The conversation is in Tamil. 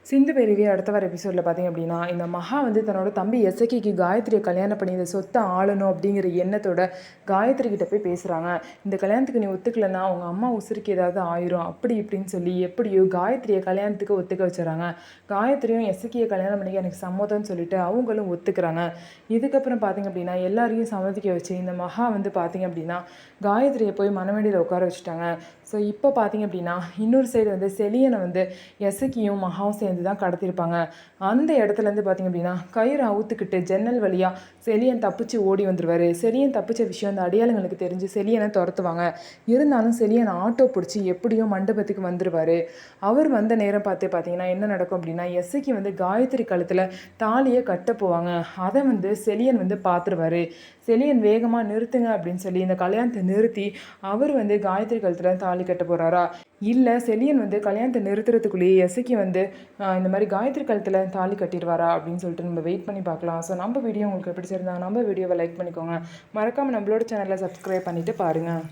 சிந்து பேரவி அடுத்த வர எபிசோடில் பார்த்திங்க அப்படின்னா, இந்த மகா வந்து தன்னோட தம்பி எசக்கிக்கு காயத்ரியை கல்யாணம் பண்ணி இந்த சொத்தை ஆளணும் அப்படிங்கிற எண்ணத்தோட காயத்ரி கிட்ட போய் பேசுகிறாங்க. இந்த கல்யாணத்துக்கு நீ ஒத்துக்கலைன்னா அவங்க அம்மா உசுருக்கு ஏதாவது ஆயிரும் அப்படி இப்படின்னு சொல்லி எப்படியோ காயத்ரியை கல்யாணத்துக்கு ஒத்துக்க வச்சுறாங்க. காயத்ரியும் எசக்கியை கல்யாணம் பண்ணிக்க எனக்கு சம்மதம்னு சொல்லிட்டு அவங்களும் ஒத்துக்கிறாங்க. இதுக்கப்புறம் பார்த்திங்க அப்படின்னா எல்லாரையும் சம்மதிக்க வச்சு இந்த மகா வந்து பார்த்திங்க அப்படின்னா காயத்ரியை போய் மணவெடியில் உட்கார வச்சுட்டாங்க. ஸோ இப்போ பார்த்திங்க அப்படின்னா இன்னொரு சைடு வந்து செலியனை வந்து எசக்கியும் மகாவும் சேர்ந்து தான் கடத்திருப்பாங்க. அந்த இடத்துலேருந்து பார்த்திங்க அப்படின்னா கயிறு அவுத்துக்கிட்டு ஜன்னல் வழியாக செலியன் தப்பிச்சு ஓடி வந்துடுவார். செலியன் தப்பிச்ச விஷயம் அந்த அடியாளுங்களுக்கு தெரிஞ்சு செலியனை துரத்துவாங்க. இருந்தாலும் செலியன் ஆட்டோ பிடிச்சி எப்படியோ மண்டபத்துக்கு வந்துடுவார். அவர் வந்த நேரம் பார்த்திங்கன்னா என்ன நடக்கும் அப்படின்னா எசக்கி வந்து காயத்ரி கழுத்தில் தாலியை கட்ட போவாங்க. அதை வந்து செலியன் வந்து பார்த்துருவார். செலியன் வேகமாக நிறுத்துங்க அப்படின்னு சொல்லி இந்த கல்யாணத்தை நிறுத்தி அவர் வந்து காயத்ரி கழுத்தில் தாலி கட்ட போகிறாரா, இல்லை செலியன் வந்து கல்யாணத்தை நிறுத்துறதுக்குள்ளேயே எசக்கி வந்து இந்த மாதிரி காயத்ரி கழுத்தில் தாலி கட்டிடுவாரா அப்படின்னு சொல்லிட்டு நம்ம வெயிட் பண்ணி பார்க்கலாம். ஸோ நம்ம வீடியோ உங்களுக்கு பிடிச்சிருந்தா நம்ம வீடியோவை லைக் பண்ணிக்கோங்க. மறக்காமல் நம்மளோட சேனலை சப்ஸ்கிரைப் பண்ணிவிட்டு பாருங்கள்.